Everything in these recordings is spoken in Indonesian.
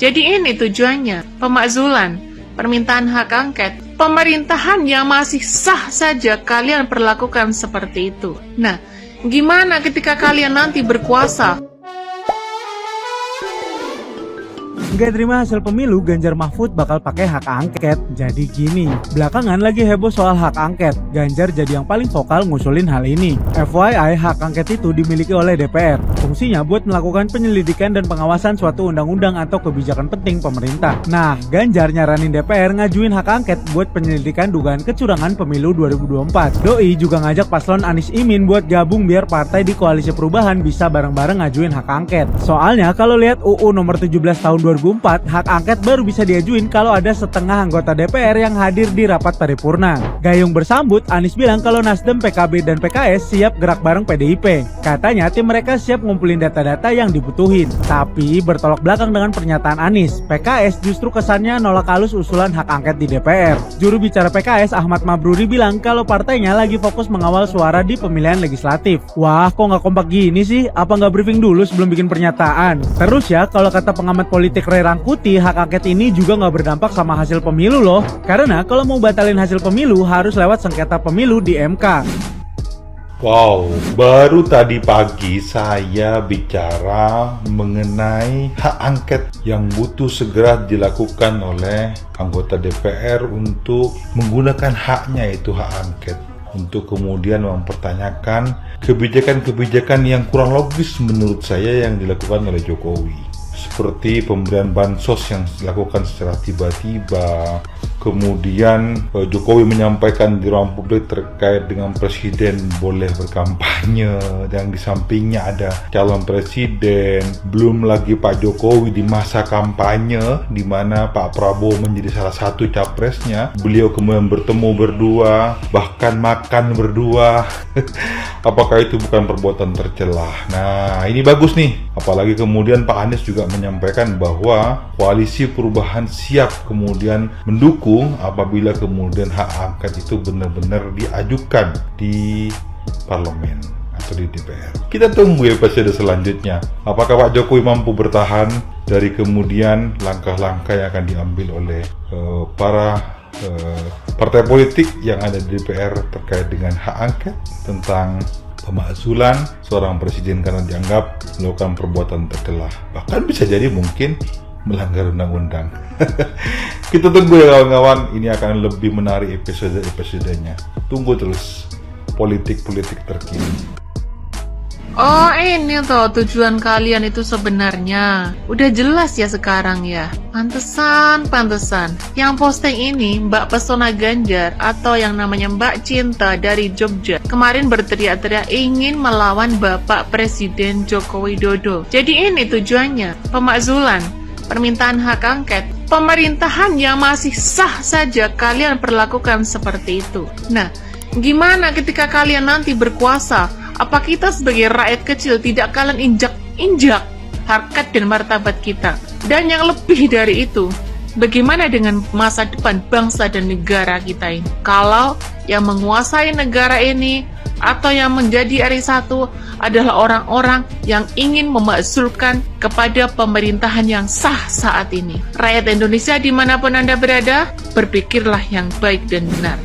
Jadi ini tujuannya, pemakzulan, permintaan hak angket, pemerintahan yang masih sah saja kalian perlakukan seperti itu. Nah, gimana ketika kalian nanti berkuasa? Nggak terima hasil pemilu, Ganjar Mahfud bakal pakai hak angket. Jadi gini, belakangan lagi heboh soal hak angket. Ganjar jadi yang paling vokal ngusulin hal ini. FYI, hak angket itu dimiliki oleh DPR. Fungsinya buat melakukan penyelidikan dan pengawasan suatu undang-undang atau kebijakan penting pemerintah. Nah, Ganjar nyaranin DPR ngajuin hak angket buat penyelidikan dugaan kecurangan pemilu 2024. Doi juga ngajak paslon Anies Imin buat gabung biar partai di koalisi perubahan bisa bareng-bareng ngajuin hak angket. Soalnya kalau lihat UU nomor 17 tahun 2004, hak angket baru bisa diajuin kalau ada setengah anggota DPR yang hadir di rapat paripurna. Gayung bersambut, Anies bilang kalau Nasdem, PKB, dan PKS siap gerak bareng PDIP. Katanya tim mereka siap ngumpulin data-data yang dibutuhin. Tapi bertolak belakang dengan pernyataan Anies, PKS justru kesannya nolak halus usulan hak angket di DPR. Juru bicara PKS Ahmad Mabruri bilang kalau partainya lagi fokus mengawal suara di pemilihan legislatif. Wah, kok nggak kompak gini sih? Apa nggak briefing dulu sebelum bikin pernyataan? Terus ya, kalau kata pengamat politik Ray Rangkuti, hak angket ini juga nggak berdampak sama hasil pemilu loh. Karena kalau mau batalin hasil pemilu harus lewat sengketa pemilu di MK. Wow, baru tadi pagi saya bicara mengenai hak angket yang butuh segera dilakukan oleh anggota DPR untuk menggunakan haknya, itu hak angket, untuk kemudian mempertanyakan kebijakan-kebijakan yang kurang logis menurut saya yang dilakukan oleh Jokowi. Seperti pemberian bansos yang dilakukan secara tiba-tiba. Kemudian Jokowi menyampaikan di ruang publik terkait dengan presiden boleh berkampanye, yang di sampingnya ada calon presiden. Belum lagi Pak Jokowi di masa kampanye, di mana Pak Prabowo menjadi salah satu capresnya. Beliau kemudian bertemu berdua, bahkan makan berdua. Apakah itu bukan perbuatan tercela? Nah, ini bagus nih. Apalagi kemudian Pak Anies juga menyampaikan bahwa koalisi perubahan siap kemudian mendukung apabila kemudian hak angket itu benar-benar diajukan di parlemen atau di DPR. Kita tunggu episode selanjutnya. Apakah Pak Jokowi mampu bertahan dari kemudian langkah-langkah yang akan diambil oleh para partai politik yang ada di DPR terkait dengan hak angket tentang pemakzulan seorang presiden karena dianggap melakukan perbuatan tercela. Bahkan bisa jadi mungkin melanggar undang-undang. Kita tunggu ya kawan-kawan, ini akan lebih menarik episode-episodenya. Tunggu terus politik-politik terkini. Oh, ini tuh tujuan kalian itu sebenarnya. Udah jelas ya sekarang ya. Pantesan. Yang posting ini Mbak Pesona Ganjar atau yang namanya Mbak Cinta dari Jogja. Kemarin berteriak-teriak ingin melawan Bapak Presiden Joko Widodo. Jadi ini tujuannya, pemakzulan, permintaan hak angket, pemerintahan yang masih sah saja kalian perlakukan seperti itu. Nah, gimana ketika kalian nanti berkuasa? Apa kita sebagai rakyat kecil tidak kalian injak harkat dan martabat kita? Dan yang lebih dari itu, bagaimana dengan masa depan bangsa dan negara kita ini? Kalau yang menguasai negara ini atau yang menjadi RI1 adalah orang-orang yang ingin memakzulkan kepada pemerintahan yang sah saat ini. Rakyat Indonesia dimanapun Anda berada, berpikirlah yang baik dan benar.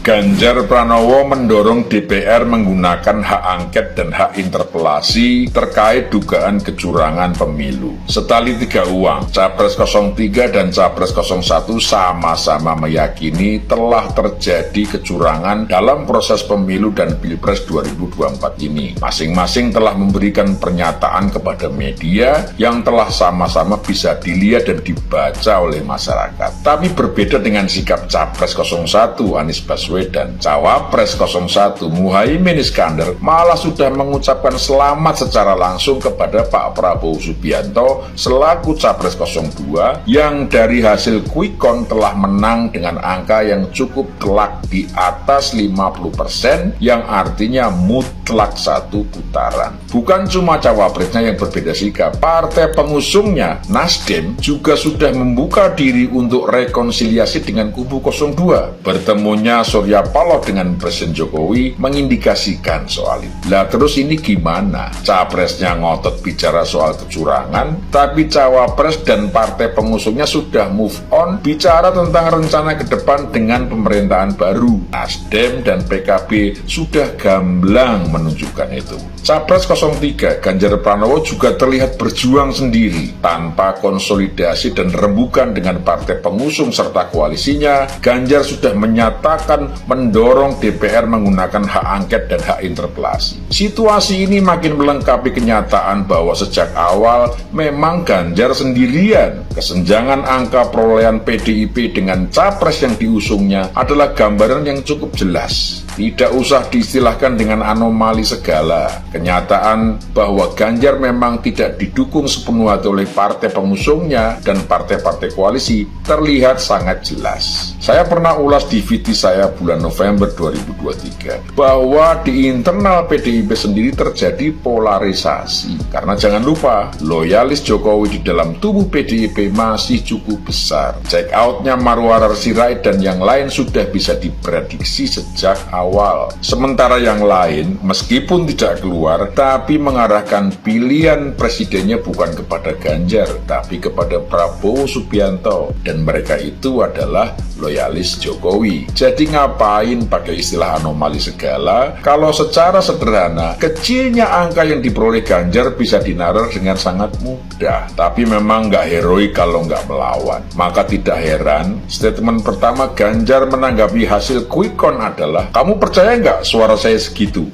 Ganjar Pranowo mendorong DPR menggunakan hak angket dan hak interpelasi terkait dugaan kecurangan pemilu. Setali tiga uang, Capres 03 dan Capres 01 sama-sama meyakini telah terjadi kecurangan dalam proses pemilu dan Pilpres 2024 ini. Masing-masing telah memberikan pernyataan kepada media yang telah sama-sama bisa dilihat dan dibaca oleh masyarakat. Tapi berbeda dengan sikap Capres 01 Anies Baswedan dan Cawapres 01 Muhaimin Iskandar malah sudah mengucapkan selamat secara langsung kepada Pak Prabowo Subianto selaku Capres 02 yang dari hasil quick count telah menang dengan angka yang cukup telak di atas 50%, yang artinya mutlak satu putaran. Bukan cuma cawapresnya yang berbeda sikap, partai pengusungnya Nasdem juga sudah membuka diri untuk rekonsiliasi dengan kubu 02. Bertemunya Surya Surya Paloh dengan Presiden Jokowi mengindikasikan soal itu. Lah terus ini gimana? Capresnya ngotot bicara soal kecurangan, tapi cawapres dan partai pengusungnya sudah move on bicara tentang rencana ke depan dengan pemerintahan baru. Nasdem dan PKB sudah gamblang menunjukkan itu. Capres 03 Ganjar Pranowo juga terlihat berjuang sendiri tanpa konsolidasi dan rembukan dengan partai pengusung serta koalisinya. Ganjar sudah menyatakan mendorong DPR menggunakan hak angket dan hak interpelasi. Situasi ini makin melengkapi kenyataan bahwa sejak awal memang Ganjar sendirian. Kesenjangan angka perolehan PDIP dengan capres yang diusungnya adalah gambaran yang cukup jelas. Tidak usah diistilahkan dengan anomali segala. Kenyataan bahwa Ganjar memang tidak didukung sepenuh hati oleh partai pengusungnya dan partai-partai koalisi terlihat sangat jelas. Saya pernah ulas di VT saya bulan November 2023 bahwa di internal PDIP sendiri terjadi polarisasi. Karena jangan lupa, loyalis Jokowi di dalam tubuh PDIP masih cukup besar. Check out-nya Marwarar Sirait dan yang lain sudah bisa diprediksi sejak awal. Sementara yang lain, meskipun tidak keluar, tapi mengarahkan pilihan presidennya bukan kepada Ganjar, tapi kepada Prabowo Subianto. Dan mereka itu adalah loyalis Jokowi. Jadi ngapain pakai istilah anomali segala? Kalau secara sederhana, kecilnya angka yang diperoleh Ganjar bisa dinalar dengan sangat mudah. Tapi memang nggak heroik kalau nggak melawan. Maka tidak heran, statement pertama Ganjar menanggapi hasil quick count adalah, kamu percaya nggak suara saya segitu?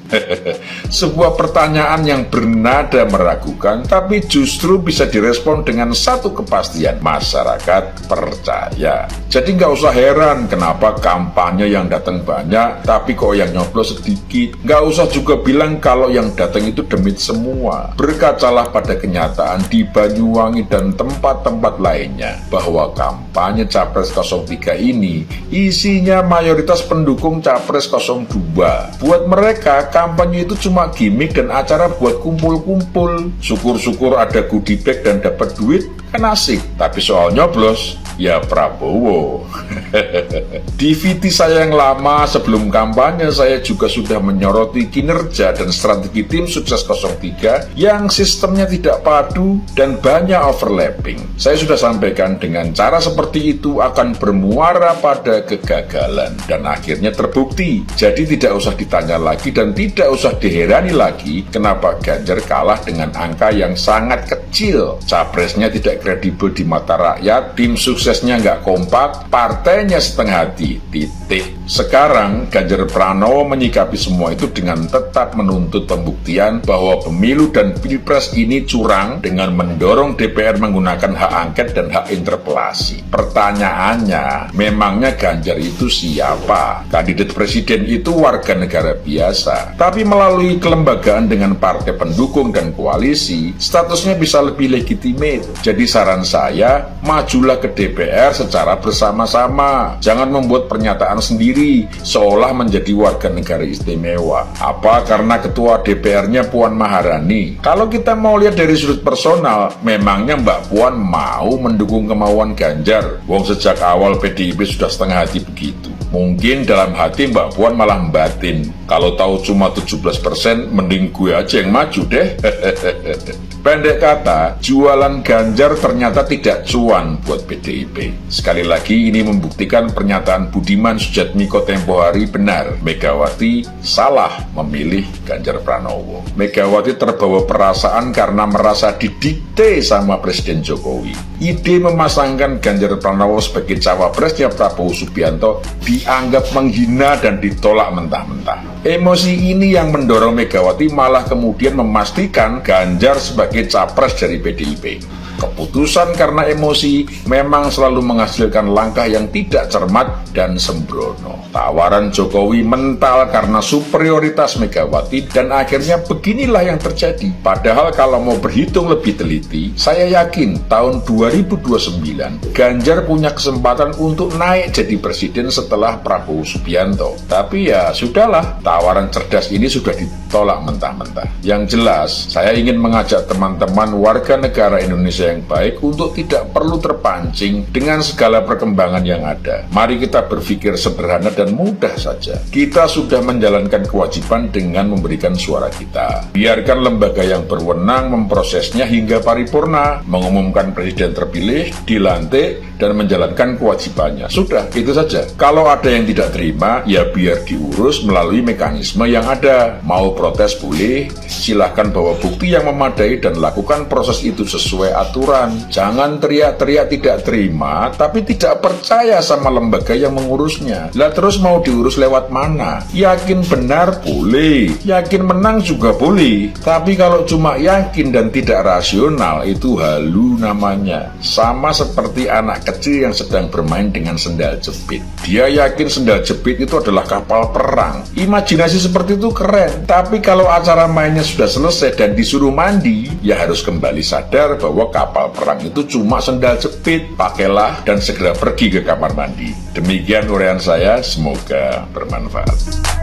Sebuah pertanyaan yang bernada meragukan, tapi justru bisa direspon dengan satu kepastian, masyarakat percaya. Jadi nggak usah heran kenapa kampanye yang datang banyak, tapi kok yang nyoblos sedikit. Nggak usah juga bilang kalau yang datang itu demit semua. Berkacalah pada kenyataan di Banyuwangi dan tempat-tempat lainnya, bahwa kampanye Capres 03 ini isinya mayoritas pendukung Capres 02. Buat mereka, kampanye itu cuma gimmick dan acara buat kumpul-kumpul. Syukur-syukur ada goodie bag dan dapat duit, kan asik. Tapi soal nyoblos, ya Prabowo. Di VT saya yang lama sebelum kampanye, saya juga sudah menyoroti kinerja dan strategi tim sukses 03 yang sistemnya tidak padu dan banyak overlapping. Saya sudah sampaikan dengan cara seperti itu akan bermuara pada kegagalan dan akhirnya terbukti. Jadi tidak usah ditanya lagi dan tidak usah diherani lagi kenapa Ganjar kalah dengan angka yang sangat kecil. Capresnya tidak kredibel di mata rakyat, tim suksesnya nggak kompak, partainya setengah hati, titik. Sekarang Ganjar Pranowo menyikapi semua itu dengan tetap menuntut pembuktian bahwa pemilu dan pilpres ini curang dengan mendorong DPR menggunakan hak angket dan hak interpelasi. Pertanyaannya, memangnya Ganjar itu siapa? Kandidat presiden itu warga negara biasa, tapi melalui kelembagaan dengan partai pendukung dan koalisi, statusnya bisa lebih legitimate. Jadi saran saya, majulah ke DPR secara bersama-sama. Jangan membuat pernyataan sendiri seolah menjadi warga negara istimewa. Apa karena ketua DPR-nya Puan Maharani? Kalau kita mau lihat dari sudut personal, memangnya Mbak Puan mau mendukung kemauan Ganjar? Wong sejak awal PDIP sudah setengah hati begitu. Mungkin dalam hati Mbak Puan malah batin, kalau tahu cuma 17%, mending gue aja yang maju deh. Pendek kata, jualan Ganjar ternyata tidak cuan buat PDIP. Sekali lagi ini membuktikan pernyataan Budiman Sujatmiko tempo hari benar. Megawati salah memilih Ganjar Pranowo. Megawati terbawa perasaan karena merasa didikte sama Presiden Jokowi. Ide memasangkan Ganjar Pranowo sebagai cawapresnya Prabowo Subianto dianggap menghina dan ditolak mentah-mentah. Emosi ini yang mendorong Megawati malah kemudian memastikan Ganjar sebagai capres dari PDIP. Keputusan karena emosi memang selalu menghasilkan langkah yang tidak cermat dan sembrono. Tawaran Jokowi mental karena superioritas Megawati dan akhirnya beginilah yang terjadi. Padahal kalau mau berhitung lebih teliti, saya yakin tahun 2029 Ganjar punya kesempatan untuk naik jadi presiden setelah Prabowo Subianto. Tapi ya sudahlah, tawaran cerdas ini sudah ditolak mentah-mentah. Yang jelas, saya ingin mengajak teman-teman warga negara Indonesia kerja yang baik untuk tidak perlu terpancing dengan segala perkembangan yang ada. Mari kita berpikir sederhana dan mudah saja. Kita sudah menjalankan kewajiban dengan memberikan suara kita. Biarkan lembaga yang berwenang memprosesnya hingga paripurna, mengumumkan presiden terpilih, dilantik, dan menjalankan kewajibannya. Sudah, itu saja. Kalau ada yang tidak terima, ya biar diurus melalui mekanisme yang ada. Mau protes boleh, silahkan bawa bukti yang memadai dan lakukan proses itu sesuai aturan. Jangan teriak-teriak tidak terima, tapi tidak percaya sama lembaga yang mengurusnya. Lah terus mau diurus lewat mana? Yakin benar boleh, yakin menang juga boleh. Tapi kalau cuma yakin dan tidak rasional, itu halu namanya. Sama seperti anak kecil yang sedang bermain dengan sendal jepit. Dia yakin sendal jepit itu adalah kapal perang. Imajinasi seperti itu keren. Tapi kalau acara mainnya sudah selesai dan disuruh mandi, ya harus kembali sadar bahwa kapal perang itu cuma sendal jepit. Pakailah dan segera pergi ke kamar mandi. Demikian uraian saya, semoga bermanfaat.